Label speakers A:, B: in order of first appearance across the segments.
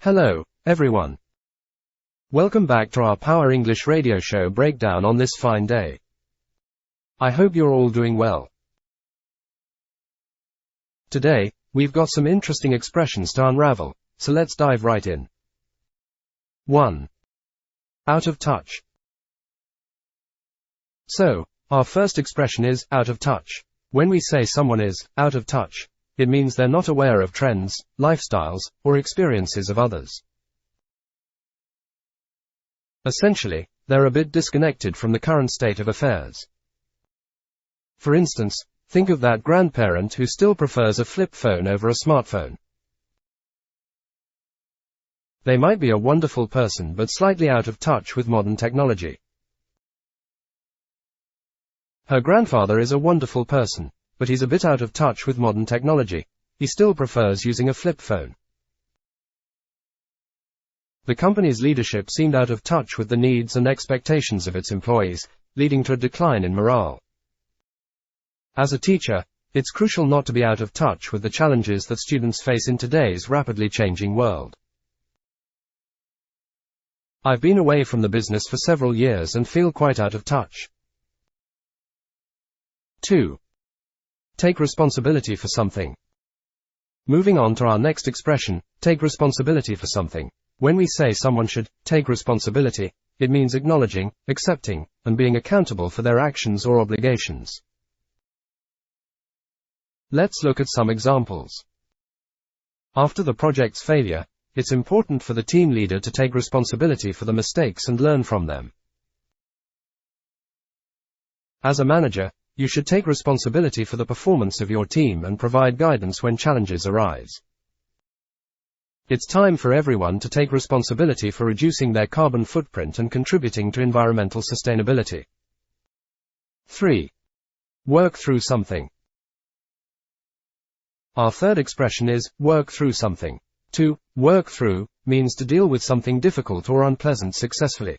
A: Hello, everyone. Welcome back to our Power English radio show breakdown on this fine day. I hope you're all doing well. Today, we've got some interesting expressions to unravel, so let's dive right in. 1. Out of touch. So, our first expression is out of touch. When we say someone is out of touch, it means they're not aware of trends, lifestyles, or experiences of others. Essentially, they're a bit disconnected from the current state of affairs. For instance, think of that grandparent who still prefers a flip phone over a smartphone. They might be a wonderful person but slightly out of touch with modern technology. Her grandfather is a wonderful person, but he's a bit out of touch with modern technology. He still prefers using a flip phone. The company's leadership seemed out of touch with the needs and expectations of its employees, leading to a decline in morale. As a teacher, it's crucial not to be out of touch with the challenges that students face in today's rapidly changing world. I've been away from the business for several years and feel quite out of touch. 2. Take responsibility for something. Moving on to our next expression, take responsibility for something. When we say someone should take responsibility, it means acknowledging, accepting, and being accountable for their actions or obligations. Let's look at some examples. After the project's failure, it's important for the team leader to take responsibility for the mistakes and learn from them. As a manager, you should take responsibility for the performance of your team and provide guidance when challenges arise. It's time for everyone to take responsibility for reducing their carbon footprint and contributing to environmental sustainability. 3. Work through something. Our third expression is work through something. To work through means to deal with something difficult or unpleasant successfully.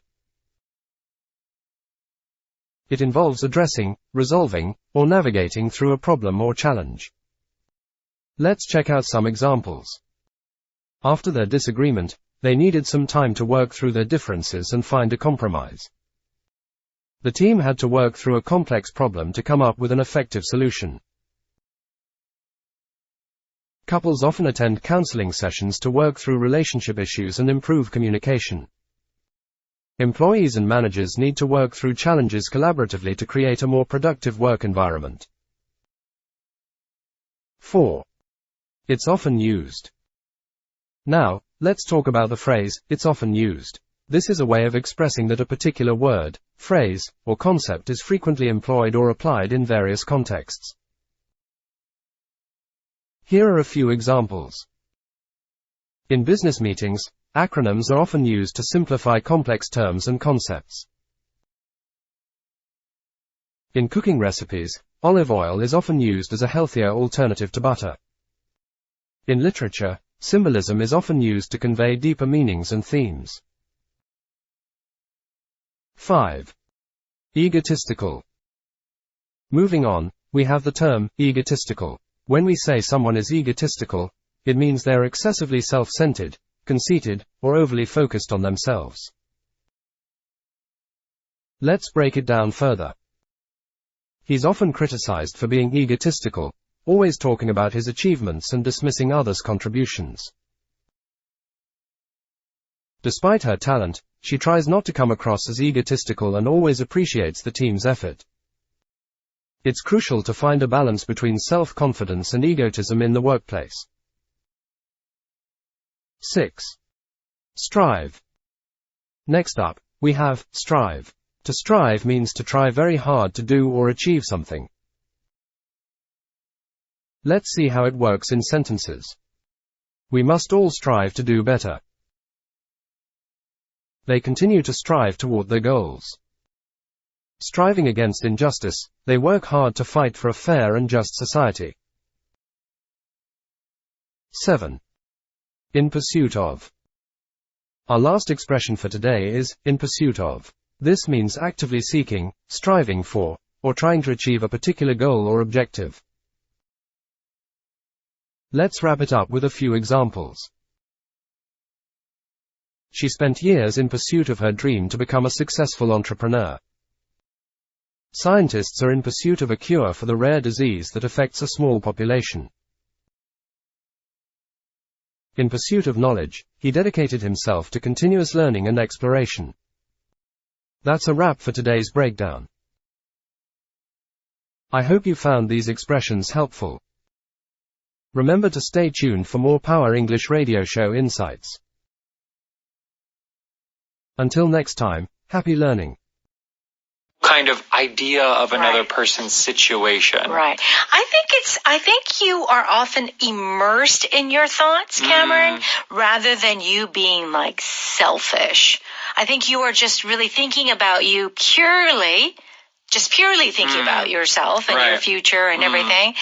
A: It involves addressing, resolving, or navigating through a problem or challenge. Let's check out some examples. After their disagreement, they needed some time to work through their differences and find a compromise. The team had to work through a complex problem to come up with an effective solution. Couples often attend counseling sessions to work through relationship issues and improve communication. Employees and managers need to work through challenges collaboratively to create a more productive work environment. 4. It's often used. Now, let's talk about the phrase, it's often used. This is a way of expressing that a particular word, phrase, or concept is frequently employed or applied in various contexts. Here are a few examples. In business meetings, acronyms are often used to simplify complex terms and concepts. In cooking recipes, olive oil is often used as a healthier alternative to butter. In literature, symbolism is often used to convey deeper meanings and themes. 5. Egotistical. Moving on, we have the term egotistical. When we say someone is egotistical, it means they're excessively self-centered, conceited, or overly focused on themselves. Let's break it down further. He's often criticized for being egotistical, always talking about his achievements and dismissing others' contributions. Despite her talent, she tries not to come across as egotistical and always appreciates the team's effort. It's crucial to find a balance between self-confidence and egotism in the workplace. 6. Strive. Next up, we have strive. To strive means to try very hard to do or achieve something. Let's see how it works in sentences. We must all strive to do better. They continue to strive toward their goals. Striving against injustice, they work hard to fight for a fair and just society. 7. In pursuit of. Our last expression for today is, in pursuit of. This means actively seeking, striving for, or trying to achieve a particular goal or objective. Let's wrap it up with a few examples. she spent years in pursuit of her dream to become a successful entrepreneur. Scientists are in pursuit of a cure for the rare disease that affects a small population. In pursuit of knowledge, he dedicated himself to continuous learning and exploration. That's a wrap for today's breakdown. I hope you found these expressions helpful. Remember to stay tuned for more Power English radio show insights. Until next time, happy learning.
B: Kind of idea of another person's situation.
C: Right. I think you are often immersed in your thoughts, Cameron, rather than you being like selfish. I think you are just really thinking about you purely thinking about yourself and your future and everything.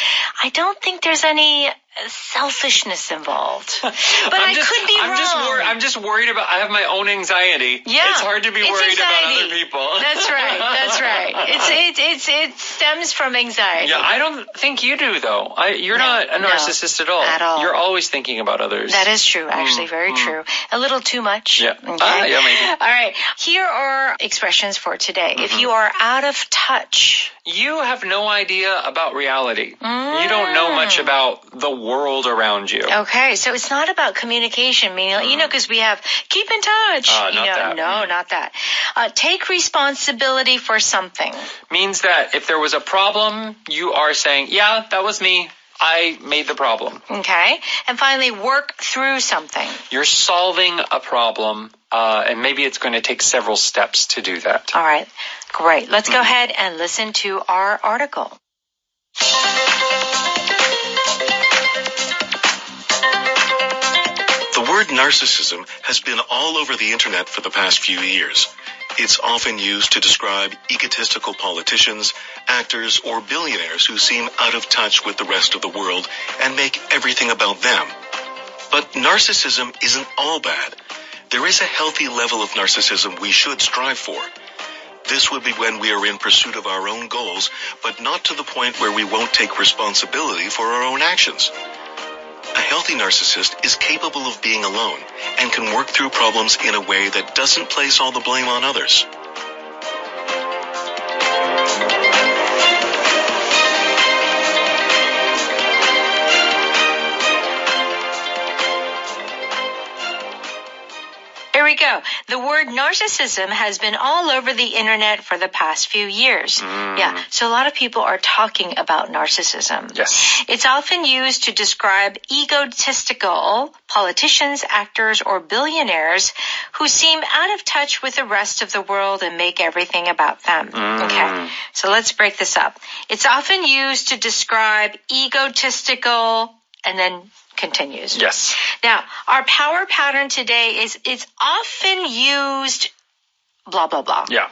C: I don't think there's any selfishness involved. But I could be wrong.
B: I'm just worried about, I have my own anxiety.
C: Yeah.
B: It's hard to be worried about other people.
C: That's right. It stems from anxiety.
B: Yeah, I don't think you do though. You're not a narcissist at all.
C: At all.
B: You're always thinking about others.
C: That is true, actually, very true. A little too much.
B: Yeah.
C: Okay.
B: Yeah, maybe.
C: All right. Here are expressions for today. If you are out of touch,
B: you have no idea about reality. You don't know much about the world around you.
C: Okay, so it's not about communication, meaning, because we have keep in touch. Not that. Take responsibility for something.
B: Means that if there was a problem, you are saying, yeah, that was me. I made the problem.
C: Okay. And finally, work through something.
B: You're solving a problem, and maybe it's going to take several steps to do that.
C: All right. Great. Let's go ahead and listen to our article.
D: The word narcissism has been all over the internet for the past few years. It's often used to describe egotistical politicians, actors, or billionaires who seem out of touch with the rest of the world and make everything about them. But narcissism isn't all bad. There is a healthy level of narcissism we should strive for. This would be when we are in pursuit of our own goals, but not to the point where we won't take responsibility for our own actions. A healthy narcissist is capable of being alone and can work through problems in a way that doesn't place all the blame on others.
C: Here we go. The word narcissism has been all over the internet for the past few years. Yeah, so a lot of people are talking about narcissism.
B: Yes.
C: It's often used to describe egotistical politicians, actors, or billionaires who seem out of touch with the rest of the world and make everything about them. Okay, so let's break this up. It's often used to describe egotistical, and then continues.
B: Yes.
C: Now, our power pattern today is it's often used blah, blah, blah.
B: Yeah.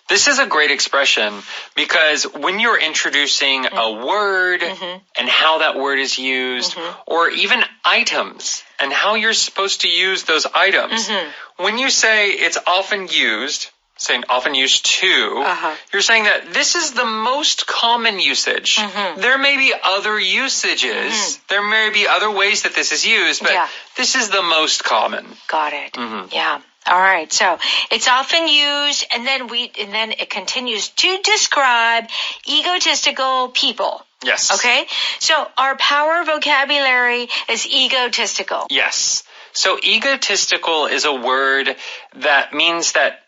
B: This is a great expression because when you're introducing a word and how that word is used, or even items and how you're supposed to use those items, when you say it's often used, saying often used to, you're saying that this is the most common usage. There may be other usages. There may be other ways that this is used, but this is the most common.
C: Got it. Yeah. All right. So it's often used, and then it continues to describe egotistical people.
B: Yes.
C: Okay. So our power vocabulary is egotistical.
B: Yes. So egotistical is a word that means that,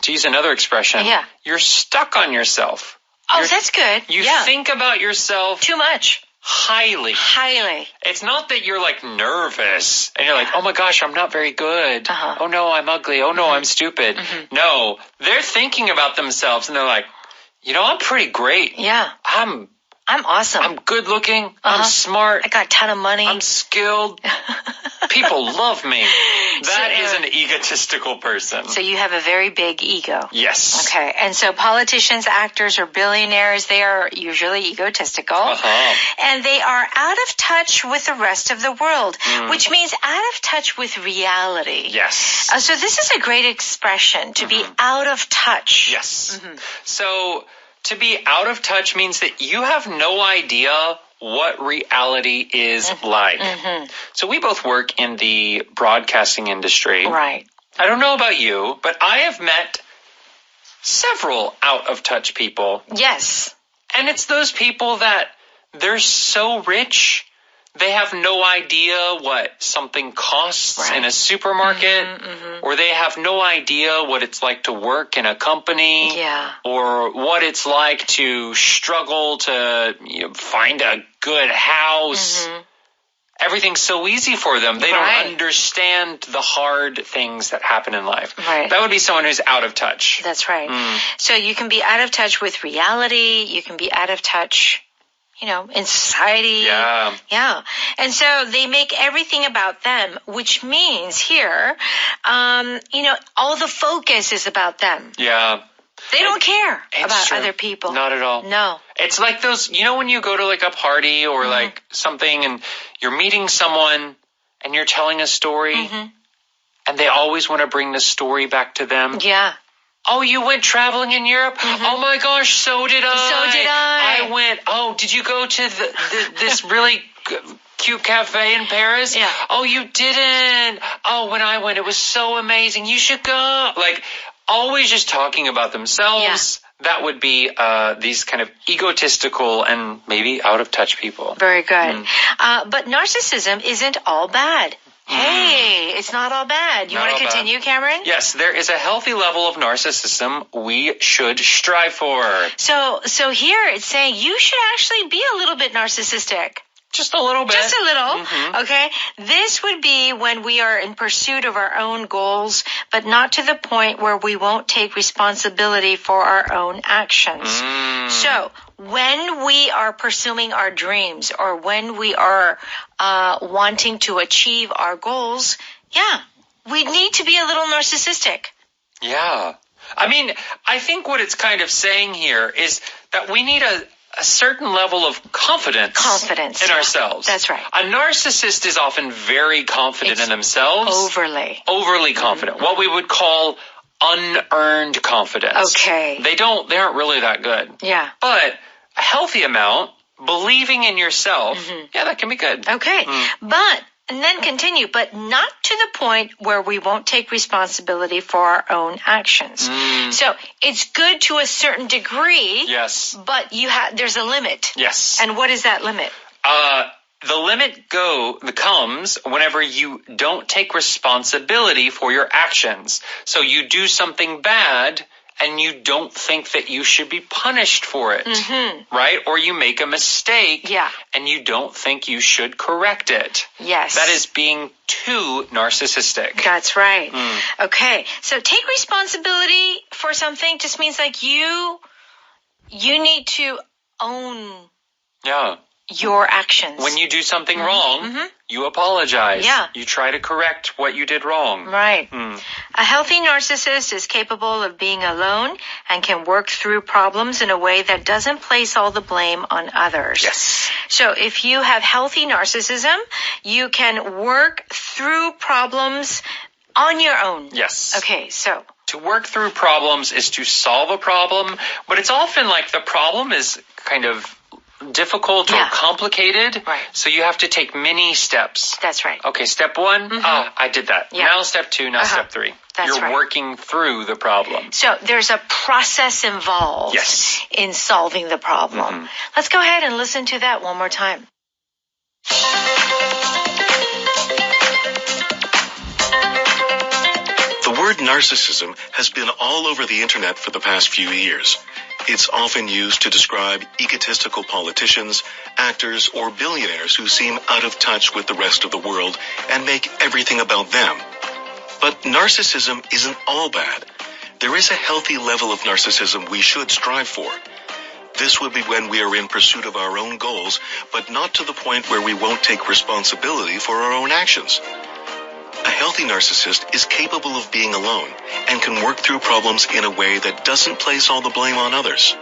B: to use another expression, you're stuck on yourself.
C: Oh, that's good.
B: You think about yourself
C: too much.
B: Highly. It's not that you're like nervous and you're like, oh my gosh, I'm not very good. Oh no, I'm ugly. Oh no, I'm stupid. No, they're thinking about themselves and they're like, I'm pretty great.
C: Yeah. I'm awesome.
B: I'm good looking. I'm smart.
C: I got a ton of money.
B: I'm skilled. People love me. That is an egotistical person.
C: So you have a very big ego.
B: Yes.
C: Okay. And so politicians, actors, or billionaires, they are usually egotistical. And they are out of touch with the rest of the world, which means out of touch with reality.
B: Yes.
C: So this is a great expression, to be out of touch.
B: Yes. So to be out of touch means that you have no idea what reality is like. So we both work in the broadcasting industry.
C: Right.
B: I don't know about you, but I have met several out-of-touch people.
C: Yes.
B: And it's those people that they're so rich, they have no idea what something costs in a supermarket, or they have no idea what it's like to work in a company, or what it's like to struggle to find a good house. Everything's so easy for them. They don't understand the hard things that happen in life.
C: Right.
B: That would be someone who's out of touch.
C: That's right. So you can be out of touch with reality. You can be out of touch, in society.
B: Yeah.
C: And so they make everything about them, which means here, all the focus is about them.
B: Yeah.
C: They don't care about
B: true.
C: other people.
B: Not at all.
C: No.
B: It's like those, when you go to like a party or like something and you're meeting someone and you're telling a story and they always want to bring the story back to them.
C: Yeah.
B: Oh, you went traveling in Europe? Oh my gosh, so did I.
C: So did I.
B: I went, did you go to this really cute cafe in Paris?
C: Yeah.
B: Oh, you didn't. Oh, when I went, it was so amazing. You should go. Like, always just talking about themselves. Yeah. That would be these kind of egotistical and maybe out-of-touch people.
C: Very good. But narcissism isn't all bad. Hey, it's not all bad. You want to continue, Cameron?
B: Yes, there is a healthy level of narcissism we should strive for.
C: So here it's saying you should actually be a little bit narcissistic.
B: Just a little bit.
C: Just a little, okay? This would be when we are in pursuit of our own goals, but not to the point where we won't take responsibility for our own actions. So, when we are pursuing our dreams or when we are wanting to achieve our goals, we need to be a little narcissistic.
B: Yeah. I mean, I think what it's kind of saying here is that we need a certain level of confidence in ourselves.
C: That's right.
B: A narcissist is often very confident in themselves. Overly confident. What we would call unearned confidence.
C: Okay.
B: They aren't really that good.
C: Yeah.
B: But a healthy amount, believing in yourself, that can be good.
C: Okay. And then continue, but not to the point where we won't take responsibility for our own actions. So it's good to a certain degree.
B: Yes.
C: But there's a limit.
B: Yes.
C: And what is that limit?
B: The limit comes whenever you don't take responsibility for your actions. So you do something bad and you don't think that you should be punished for it, right? Or you make a mistake and you don't think you should correct it.
C: Yes.
B: That is being too narcissistic.
C: That's right. Okay. So take responsibility for something just means like you need to own your actions.
B: When you do something wrong, you apologize.
C: Yeah.
B: You try to correct what you did wrong.
C: Right. A healthy narcissist is capable of being alone and can work through problems in a way that doesn't place all the blame on others.
B: Yes.
C: So if you have healthy narcissism, you can work through problems on your own.
B: Yes.
C: Okay, so.
B: To work through problems is to solve a problem, but it's often like the problem is kind of difficult or complicated.
C: Right.
B: So you have to take many steps.
C: That's right.
B: Okay, step 1, I did that.
C: Yeah.
B: Now step 2, now step 3.
C: That's
B: You're working through the problem.
C: So there's a process involved in solving the problem. Let's go ahead and listen to that one more time.
D: The word narcissism has been all over the internet for the past few years. It's often used to describe egotistical politicians, actors, or billionaires who seem out of touch with the rest of the world and make everything about them. But narcissism isn't all bad. There is a healthy level of narcissism we should strive for. This would be when we are in pursuit of our own goals, but not to the point where we won't take responsibility for our own actions. A healthy narcissist is capable of being alone and can work through problems in a way that doesn't place all the blame on others.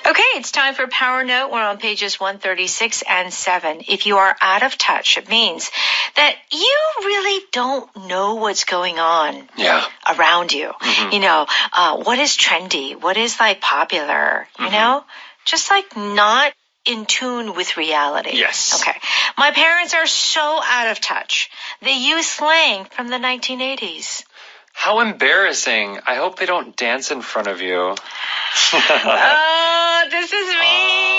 C: Okay, it's time for Power Note. We're on pages 136 and 7. If you are out of touch, it means that you really don't know what's going on around you. You know, what is trendy? What is like popular? You know, just like not in tune with reality.
B: Yes.
C: Okay. My parents are so out of touch. They use slang from the 1980s.
B: How embarrassing. I hope they don't dance in front of you.
C: Oh, this is me.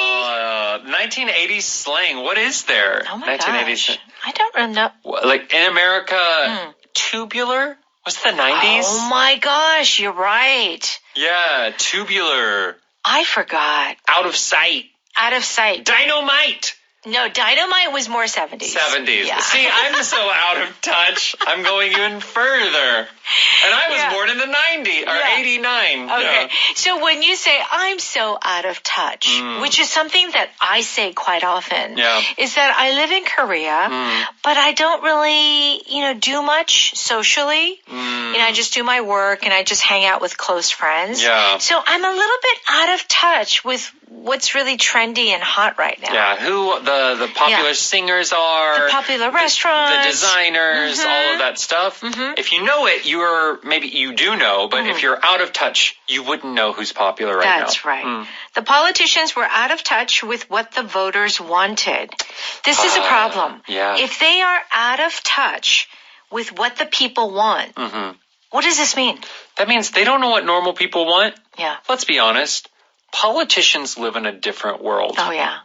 B: 1980s slang. What is there?
C: Oh my
B: 1980s.
C: gosh. I don't know.
B: Like in America, tubular? Was it the 90s?
C: Oh my gosh, you're right.
B: Yeah, tubular.
C: I forgot.
B: Out of sight.
C: Out of sight.
B: Dynamite.
C: No, dynamite was more 70s.
B: 70s.
C: Yeah.
B: See, I'm so out of touch. I'm going even further. And I was born in the 90s, or 89.
C: Okay.
B: Yeah.
C: So when you say, I'm so out of touch, which is something that I say quite often, is that I live in Korea, but I don't really, you know, do much socially. You know, I just do my work and I just hang out with close friends.
B: Yeah.
C: So I'm a little bit out of touch with what's really trendy and hot right now.
B: Yeah, who the popular singers are.
C: The popular restaurants.
B: The designers, all of that stuff. If you know it, maybe you do know, but if you're out of touch, you wouldn't know who's popular right now.
C: That's right. The politicians were out of touch with what the voters wanted. This is a problem.
B: Yeah.
C: If they are out of touch with what the people want, what does this mean?
B: That means they don't know what normal people want.
C: Yeah.
B: Let's be honest. Politicians live in a different world.
C: Oh, yeah.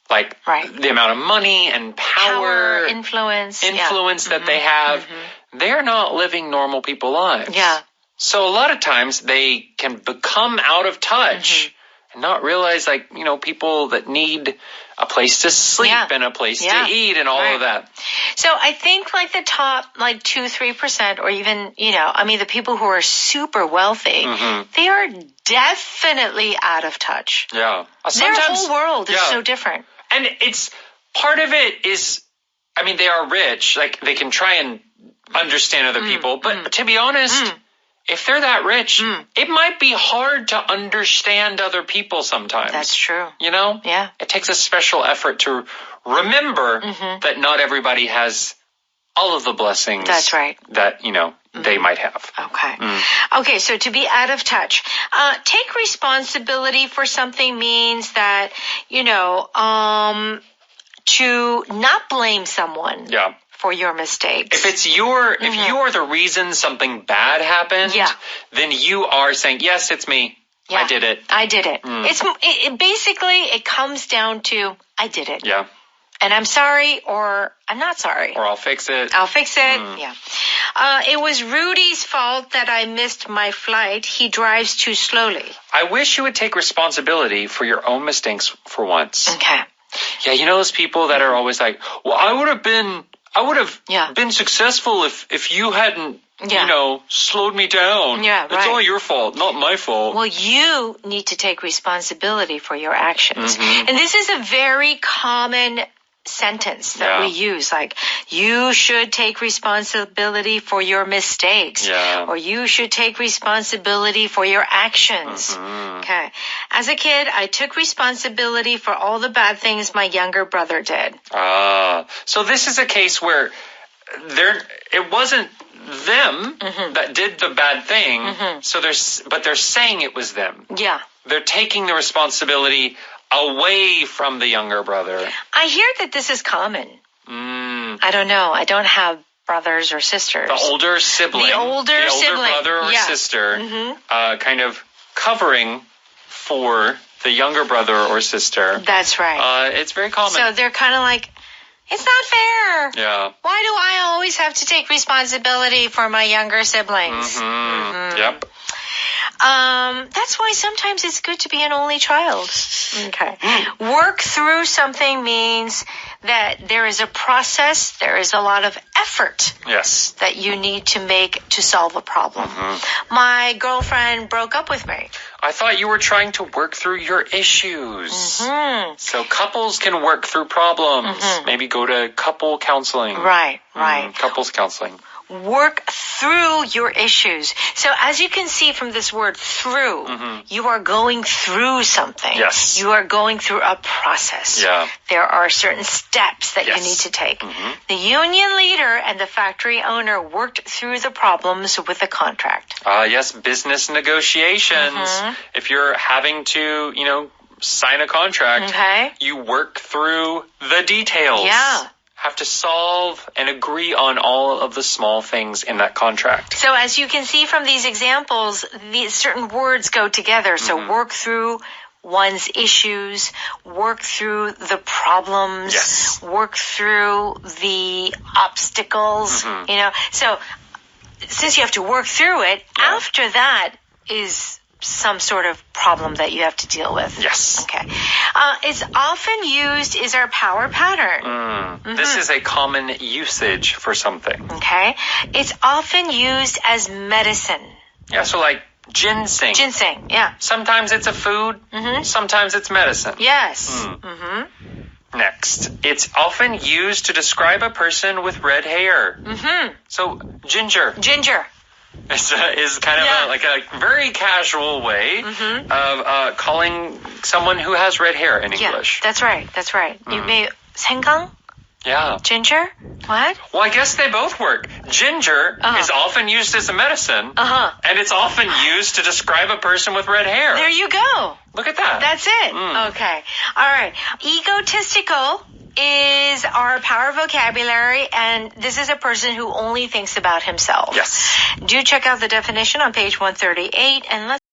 B: Like the amount of money and power
C: influence
B: that they have, they're not living normal people lives.
C: Yeah.
B: So a lot of times they can become out of touch and not realize, like, you know, people that need a place to sleep and a place to eat and all of that.
C: So I think like the top like 2-3% or even, you know, I mean the people who are super wealthy, they are definitely out of touch.
B: Yeah.
C: Their whole world is so different.
B: And it's part of it is, I mean, they are rich, like they can try and understand other people, but to be honest, if they're that rich, it might be hard to understand other people sometimes.
C: That's true.
B: You know?
C: Yeah.
B: It takes a special effort to remember that not everybody has all of the blessings.
C: That's right.
B: That, you know, they might have.
C: Okay. Okay, so to be out of touch. Take responsibility for something means that, you know, to not blame someone.
B: Yeah.
C: For your mistakes.
B: If it's if you are the reason something bad happened, then you are saying, yes, it's me.
C: Yeah.
B: I did it.
C: I did it. It basically, it comes down to, I did it.
B: Yeah.
C: And I'm sorry, or I'm not sorry.
B: Or I'll fix it.
C: I'll fix it. Yeah. It was Rudy's fault that I missed my flight. He drives too slowly.
B: I wish you would take responsibility for your own mistakes for once.
C: Okay.
B: Yeah, you know those people that are always like, well, I would have been successful if you hadn't, you know, slowed me down.
C: Yeah,
B: It's all your fault, not my fault.
C: Well, you need to take responsibility for your actions. And this is a very common sentence that we use, like, you should take responsibility for your mistakes. Or you should take responsibility for your actions. Okay. As a kid, I took responsibility for all the bad things my younger brother did.
B: So this is a case where it wasn't them that did the bad thing, but they're saying it was them.
C: Yeah.
B: They're taking the responsibility away from the younger brother.
C: I hear that this is common. I don't know. I don't have brothers or sisters.
B: The older sibling.
C: The older sibling.
B: Brother or sister kind of covering for the younger brother or sister.
C: That's right.
B: It's very common.
C: So they're kind of like, it's not fair.
B: Yeah.
C: Why do I always have to take responsibility for my younger siblings?
B: Yep.
C: That's why sometimes it's good to be an only child. Okay. Work through something means that there is a process, there is a lot of effort.
B: Yes.
C: That you need to make to solve a problem. My girlfriend broke up with me.
B: I thought you were trying to work through your issues. So couples can work through problems. Maybe go to couple counseling.
C: Right.
B: Couples counseling.
C: work through your issues. So as you can see from this word through, you are going through something.
B: Yes.
C: You are going through a process.
B: Yeah.
C: There are certain steps that you need to take. The union leader and the factory owner worked through the problems with the contract.
B: Yes, business negotiations. If you're having to, sign a contract, you work through the details.
C: Yeah.
B: Have to solve and agree on all of the small things in that contract.
C: So as you can see from these examples, these certain words go together. So work through one's issues, work through the problems, work through the obstacles, So since you have to work through it, after that is some sort of problem that you have to deal with.
B: Yes.
C: Okay. It's often used is our power pattern.
B: This is a common usage for something.
C: Okay. It's often used as medicine.
B: Yeah, so like ginseng.
C: Ginseng, yeah.
B: Sometimes it's a food, sometimes it's medicine.
C: Yes.
B: Next, it's often used to describe a person with red hair. So ginger.
C: Ginger.
B: Is kind of like a very casual way of calling someone who has red hair in English.
C: That's right. That's right. You may 생강?
B: Yeah.
C: Ginger? What?
B: Well, I guess they both work. Ginger is often used as a medicine, and it's often used to describe a person with red hair.
C: There you go.
B: Look at that.
C: That's it. Okay. All right. Egotistical is our power vocabulary, and this is a person who only thinks about himself.
B: Yes.
C: Do check out the definition on page 138, and let's